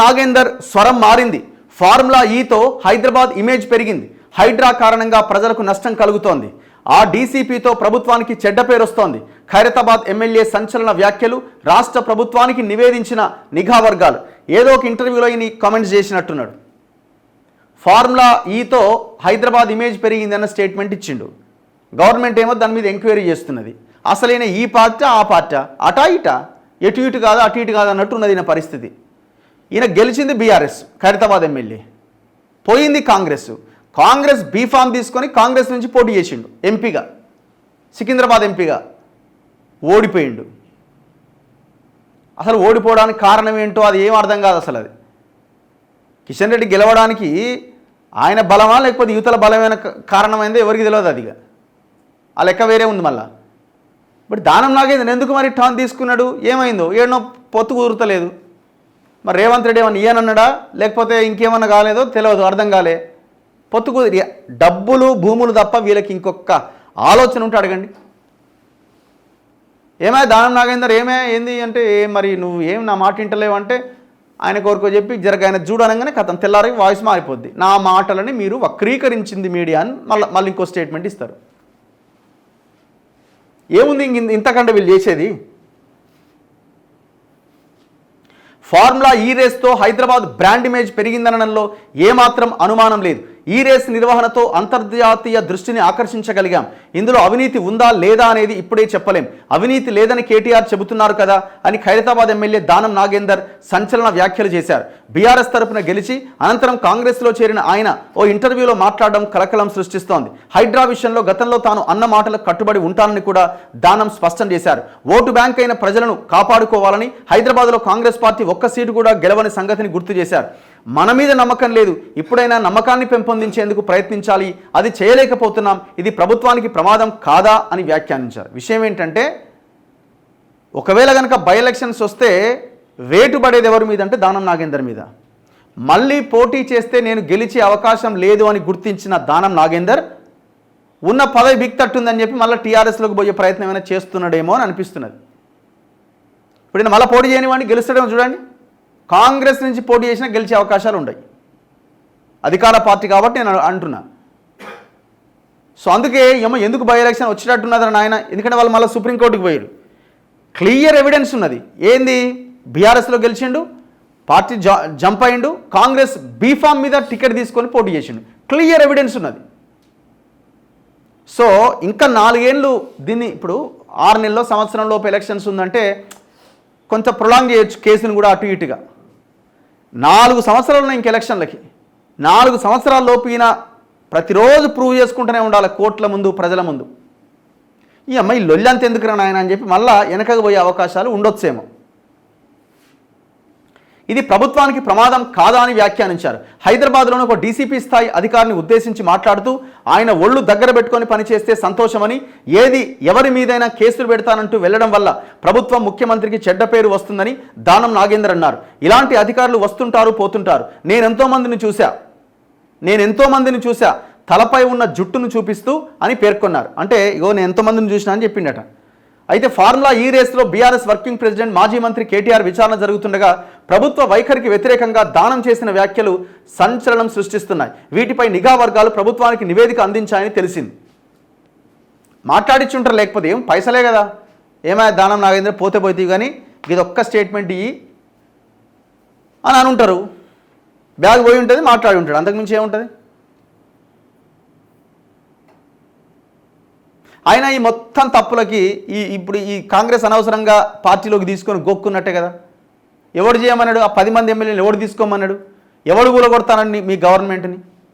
నాగేందర్ స్వరం మారింది. ఫార్ములా ఈతో హైదరాబాద్ ఇమేజ్ పెరిగింది. హైడ్రా కారణంగా ప్రజలకు నష్టం కలుగుతోంది. ఆ డీసీపీతో ప్రభుత్వానికి చెడ్డ పేరు వస్తోంది. ఖైరతాబాద్ ఎమ్మెల్యే సంచలన వ్యాఖ్యలు, రాష్ట్ర ప్రభుత్వానికి నివేదించిన నిఘా వర్గాలు. ఏదో ఒక ఇంటర్వ్యూలో ఈయన కామెంట్స్ చేసినట్టున్నాడు. ఫార్ములా ఈతో హైదరాబాద్ ఇమేజ్ పెరిగిందన్న స్టేట్మెంట్ ఇచ్చిండు. గవర్నమెంట్ ఏమో దాని మీద ఎంక్వైరీ చేస్తున్నది. అసలైన ఈ పార్టీ ఆ పార్టీ అటా ఇటా, ఎటు ఇటు కాదు అటు ఇటు కాదు అన్నట్టు ఉన్నది ఈయన పరిస్థితి. ఈయన గెలిచింది బీఆర్ఎస్ ఖైరతాబాద్ ఎమ్మెల్యే, పోయింది కాంగ్రెస్ బీఫామ్ తీసుకొని కాంగ్రెస్ నుంచి పోటీ చేసిండు ఎంపీగా, సికింద్రాబాద్ ఎంపీగా ఓడిపోయిండు. అసలు ఓడిపోవడానికి కారణం ఏంటో అది ఏం అర్థం కాదు. అసలు అది కిషన్ రెడ్డి గెలవడానికి ఆయన బలమా లేకపోతే యువతల బలమైన కారణమైందో ఎవరికి తెలియదు. అదిగా ఆ లెక్క వేరే ఉంది. మళ్ళా బట్ దానం నాగేందర్ ఎందుకు మరి టర్న్ తీసుకున్నాడు, ఏమైందో ఏడనో పొత్తు కుదురుతలేదు. మరి రేవంత్ రెడ్డి ఏమన్నా ఇయ్యనన్నాడా లేకపోతే ఇంకేమన్నా కాలేదో తెలియదు, అర్థం కాలే. పొత్తు కుదిరి డబ్బులు భూములు తప్ప వీళ్ళకి ఇంకొక ఆలోచన ఉంటే అడగండి. ఏమై దానం నాగేందర్ ఏంది అంటే మరి నువ్వు ఏం నా మాట వింటలేవు అంటే ఆయన కోరుకో చెప్పి జరగ ఆయన చూడనగానే కథం తెల్లారి వాయిస్ మారిపోద్ది. నా మాటలని మీరు వక్రీకరించింది మీడియా అని మళ్ళీ ఇంకో స్టేట్మెంట్ ఇస్తారు. ఏముంది ఇంతకంటే వీళ్ళు చేసేది? ఫార్ములా ఈ రేస్తో హైదరాబాద్ బ్రాండ్ ఇమేజ్ పెరిగిందనడంలో ఏమాత్రం అనుమానం లేదు. ఈ రేస్ నిర్వహణతో అంతర్జాతీయ దృష్టిని ఆకర్షించగలిగాం. ఇందులో అవినీతి ఉందా లేదా అనేది ఇప్పుడే చెప్పలేం. అవినీతి లేదని కేటీఆర్ చెబుతున్నారు కదా అని ఖైరతాబాద్ ఎమ్మెల్యే దానం నాగేందర్ సంచలన వ్యాఖ్యలు చేశారు. బీఆర్ఎస్ తరపున గెలిచి అనంతరం కాంగ్రెస్లో చేరిన ఆయన ఓ ఇంటర్వ్యూలో మాట్లాడడం కలకలం సృష్టిస్తోంది. హైడ్రా విషయంలో గతంలో తాను అన్న మాటలకు కట్టుబడి ఉంటానని కూడా దానం స్పష్టం చేశారు. ఓటు బ్యాంక్ అయిన ప్రజలను కాపాడుకోవాలని, హైదరాబాద్లో కాంగ్రెస్ పార్టీ ఒక్క సీటు కూడా గెలవని సంగతిని గుర్తు చేశారు. మన మీద నమ్మకం లేదు, ఇప్పుడైనా నమ్మకాన్ని పెంపొందించేందుకు ప్రయత్నించాలి, అది చేయలేకపోతున్నాం, ఇది ప్రభుత్వానికి ప్రమాదం కాదా అని వ్యాఖ్యానించారు. విషయం ఏంటంటే ఒకవేళ కనుక బై ఎలక్షన్స్ వస్తే వేటు పడేది ఎవరి మీద అంటే దానం నాగేందర్ మీద. మళ్ళీ పోటీ చేస్తే నేను గెలిచే అవకాశం లేదు అని గుర్తించిన దానం నాగేందర్ ఉన్న పదవి బిక్తట్టుందని చెప్పి మళ్ళీ టీఆర్ఎస్లోకి పోయే ప్రయత్నం ఏమైనా చేస్తున్నాడేమో అని అనిపిస్తున్నది. ఇప్పుడు నేను మళ్ళీ పోటీ చేయనివాడిని గెలుస్తాడేమో చూడండి. కాంగ్రెస్ నుంచి పోటీ చేసినా గెలిచే అవకాశాలు ఉన్నాయి, అధికార పార్టీ కాబట్టి నేను అంటున్నా. సో అందుకే ఎందుకు బై ఎలక్షన్ వచ్చేటట్టున్నదని ఆయన, ఎందుకంటే వాళ్ళు మళ్ళీ సుప్రీంకోర్టుకి పోయారు. క్లియర్ ఎవిడెన్స్ ఉన్నది. ఏంది? బీఆర్ఎస్లో గెలిచిండు, పార్టీ జంప్ అయ్యిండు, కాంగ్రెస్ బీఫామ్ మీద టికెట్ తీసుకొని పోటీ చేసిండు. క్లియర్ ఎవిడెన్స్ ఉన్నది. సో ఇంకా 4 ఏళ్ళు దీన్ని, ఇప్పుడు 6 నెలల్లో సంవత్సరం లోపు ఎలక్షన్స్ ఉందంటే కొంత ప్రొలాంగ్ చేయొచ్చు కేసును కూడా అటు ఇటుగా. 4 సంవత్సరాలు ఇంక ఎలక్షన్లకి, 4 సంవత్సరాల లోపు ఈయన ప్రతిరోజు ప్రూవ్ చేసుకుంటూనే ఉండాలి కోర్టుల ముందు, ప్రజల ముందు. ఈ అమ్మాయి లొల్లంత ఎందుకు రా నాయన అని చెప్పి మళ్ళా వెనకకు పోయే అవకాశాలు ఉండొచ్చేమో. ఇది ప్రభుత్వానికి ప్రమాదం కాదా అని వ్యాఖ్యానించారు. హైదరాబాద్లోని ఒక డీసీపీ స్థాయి అధికారిని ఉద్దేశించి మాట్లాడుతూ ఆయన ఒళ్ళు దగ్గర పెట్టుకొని పనిచేస్తే సంతోషమని, ఏది ఎవరి మీదైనా కేసులు పెడతానంటూ వెళ్లడం వల్ల ప్రభుత్వం, ముఖ్యమంత్రికి చెడ్డ పేరు వస్తుందని దానం నాగేందర్ అన్నారు. ఇలాంటి అధికారులు వస్తుంటారు, పోతుంటారు. నేను ఎంతో మందిని చూసా తలపై ఉన్న జుట్టును చూపిస్తూ అని పేర్కొన్నారు. అంటే నేను ఎంతోమందిని చూసినా అని చెప్పిండట. అయితే ఫార్ములా ఈ రేస్లో బీఆర్ఎస్ వర్కింగ్ ప్రెసిడెంట్, మాజీ మంత్రి కేటీఆర్ విచారణ జరుగుతుండగా ప్రభుత్వ వైఖరికి వ్యతిరేకంగా దానం చేసిన వ్యాఖ్యలు సంచలనం సృష్టిస్తున్నాయి. వీటిపై నిఘా వర్గాలు ప్రభుత్వానికి నివేదిక అందించాయని తెలిసింది. మాట్లాడిచ్చుంటారు, లేకపోతే ఏం పైసలే కదా. ఏమైనా దానం నాగేంద్ర పోతే కానీ ఇది ఒక్క స్టేట్మెంట్ ఇయ్యి అని అనుంటారు. బ్యాగ్ పోయి ఉంటుంది, మాట్లాడి ఉంటాడు, అంతకుమించి ఏముంటుంది. ఆయన ఈ మొత్తం తప్పులకి ఇప్పుడు ఈ కాంగ్రెస్ అనవసరంగా పార్టీలోకి తీసుకొని గొక్కున్నట్టే కదా. ఎవడు చేయమన్నాడు? ఆ 10 మంది ఎమ్మెల్యేలు ఎవడు తీసుకోమన్నాడు? ఎవడు కూలగొడతానని మీ గవర్నమెంట్ని?